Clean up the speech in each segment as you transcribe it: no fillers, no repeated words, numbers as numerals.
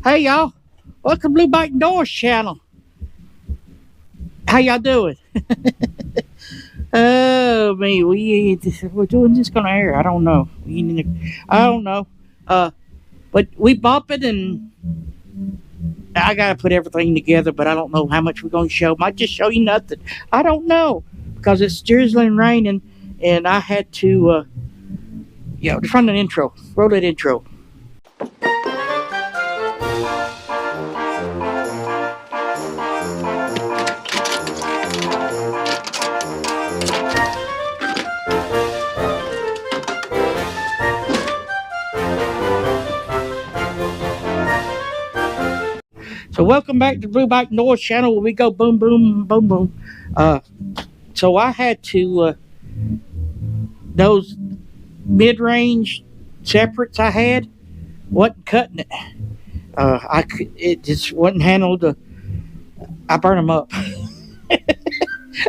Hey y'all, welcome to Blue Bike Doors channel. How y'all doing? Oh me, we're doing this gonna air. I don't know. I don't know. But we bumping and I gotta put everything together. But I don't know how much we're gonna show. Might just show you nothing. I don't know because it's drizzling, raining, and I had to. Just run an intro. Roll that intro. So welcome back to Blue Bike Noise channel where we go boom, boom, boom, boom. So I had to, those mid-range separates I had, wasn't cutting it. It just wasn't handled. I burned them up.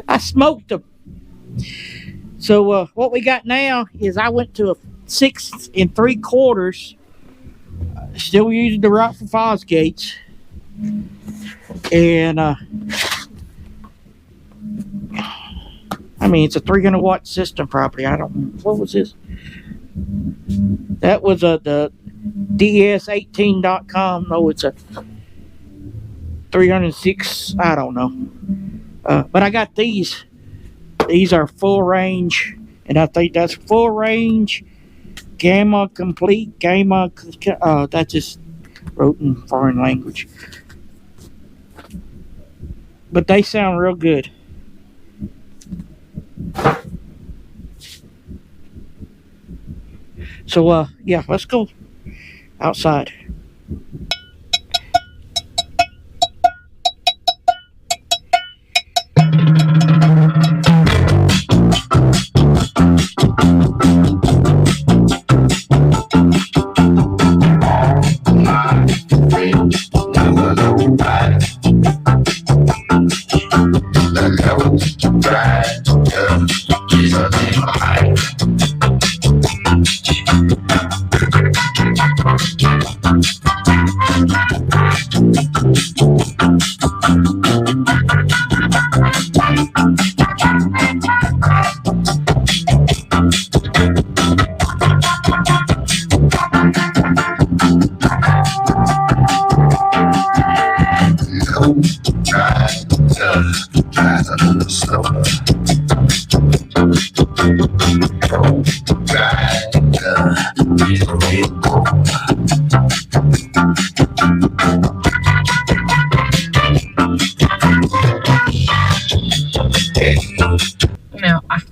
I smoked them. So what we got now is I went to a 6 3/4. Still using the Rockford Fosgates. And I mean, it's a 300 watt system property. I don't. What was this? That was the DS18.com. No, it's a 306. I don't know. But I got these. These are full range, and I think that's full range. Gamma complete. Gamma. That just wrote in foreign language. But they sound real good. So, yeah, let's go outside.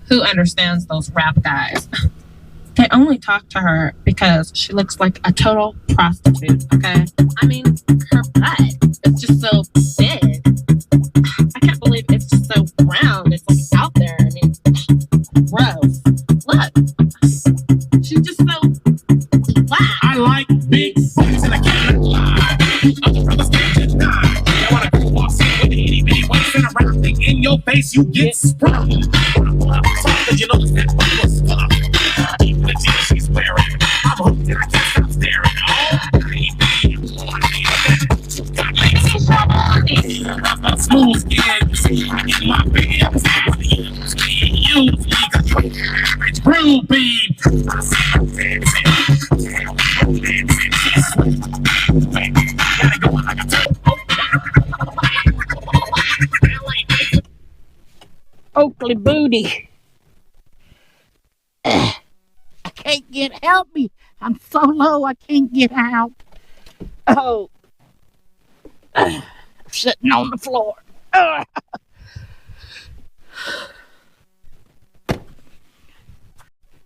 Who understands those rap guys? They only talk to her because she looks like a total prostitute, okay? I mean, her butt is just so big. I can't believe it's just so round. It's like out there. I mean, gross. Look. She's just so wow. I like big booties and I can't lie. Other brothers can't deny. I wanna go walk with the itty bitty waist and a round thing in your face, you get sprung. Cause you know that butt was tough. Even the jeans she's wearing, I'm hooked and I can't stop staring. Oh, baby, got smooth skin, you see in my pants. Use me, it's real, babe. Oakley booty. I can't get help me. I'm so low I can't get out. Oh. I'm sitting on the floor.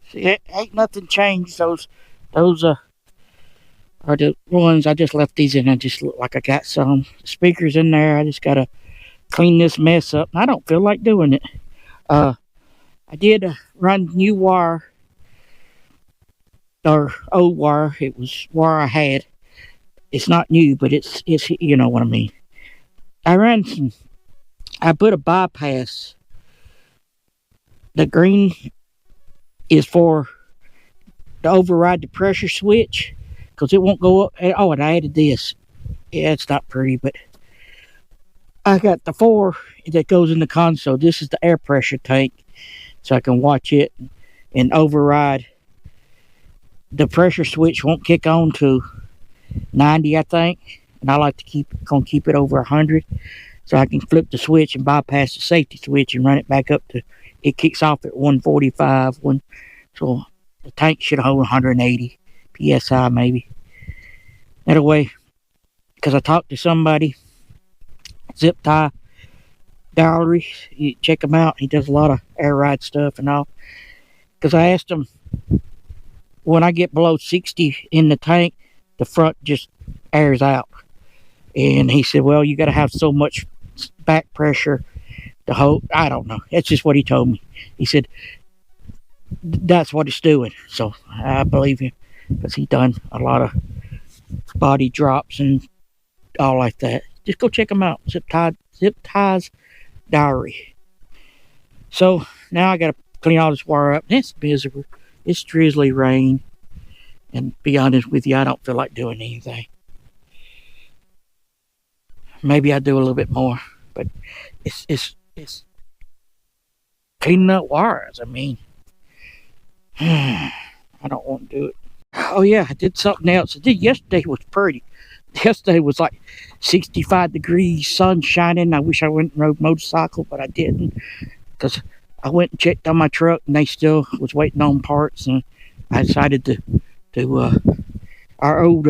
See, ain't nothing changed. Those are the ones I just left these in. I just look like I got some speakers in there. I just gotta clean this mess up. I don't feel like doing it. I did run new wire, or old wire. It was wire I had. It's not new, but it's you know what I mean. I put a bypass. The green is for to override the pressure switch because it won't go up. Oh, and I added this. Yeah, it's not pretty, but I got the 4 that goes in the console. This is the air pressure tank, so I can watch it and override. The pressure switch won't kick on to 90, I think, and I like to keep it over 100, so I can flip the switch and bypass the safety switch and run it back up to. It kicks off at 145. So the tank should hold 180 psi maybe. That way, because I talked to somebody. Ziptie Diaries, you check him out. He does a lot of air ride stuff and all. Because I asked him, when I get below 60 in the tank, the front just airs out. And he said, well, you got to have so much back pressure to hold. I don't know. That's just what he told me. He said, that's what it's doing. So I believe him, because he done a lot of body drops and all like that. Just go check them out. Ziptie's Diary. So now I got to clean all this wire up. It's miserable. It's drizzly rain. And to be honest with you, I don't feel like doing anything. Maybe I do a little bit more, but it's cleaning up wires. I mean, I don't want to do it. Oh yeah, I did something else. I did yesterday was pretty. Yesterday was like 65 degrees, sun shining. I wish I went and rode motorcycle, but I didn't, because I went and checked on my truck and they still was waiting on parts, and I decided to our old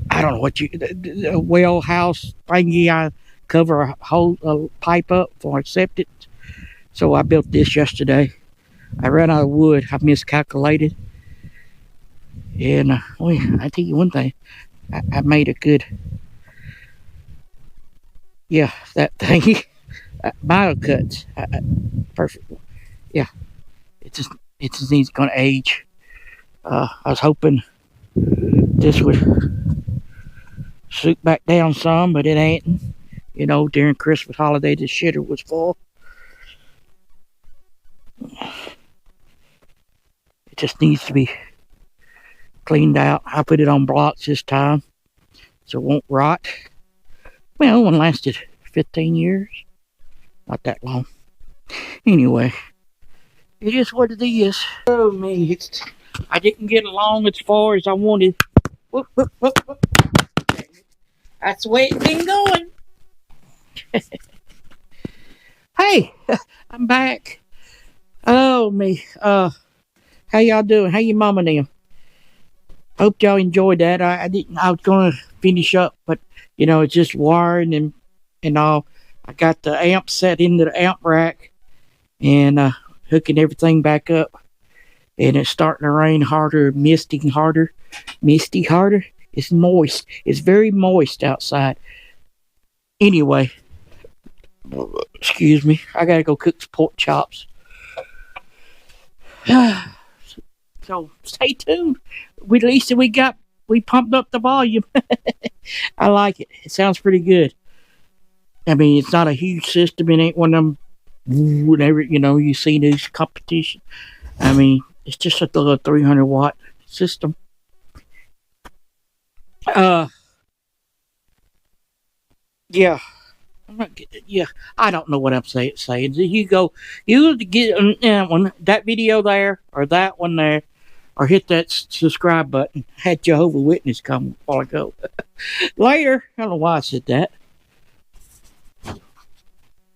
I don't know what the well house thingy. I cover a whole pipe up for septic. So I built this yesterday. I ran out of wood. I miscalculated. And I tell you one thing, I made a good, yeah, that thing, bio cuts, perfect. Yeah, it just needs going to age. I was hoping this would shoot back down some, but it ain't. You know, during Christmas holiday, the shitter was full. It just needs to be cleaned out. I put it on blocks this time, so it won't rot. Well, one lasted 15 years. Not that long. Anyway, it is what it is. Oh me, I didn't get along as far as I wanted. Whoop, whoop, whoop, whoop. That's the way it's been going. Hey, I'm back. Oh me, how y'all doing? How your mama and them? Hope y'all enjoyed that. I was gonna finish up, but you know, it's just wiring and all. I got the amp set into the amp rack and hooking everything back up. And it's starting to rain harder, misty harder. It's moist. It's very moist outside. Anyway, excuse me. I gotta go cook some pork chops. So stay tuned. At least we pumped up the volume. I like it. It sounds pretty good. I mean, it's not a huge system. It ain't one of them whenever, you know, you see these competition. I mean, it's just a little 300 watt system. Yeah. I don't know what I'm saying. You get that video there or that one there, or hit that subscribe button. I had Jehovah's Witness come a while ago. Later. I don't know why I said that.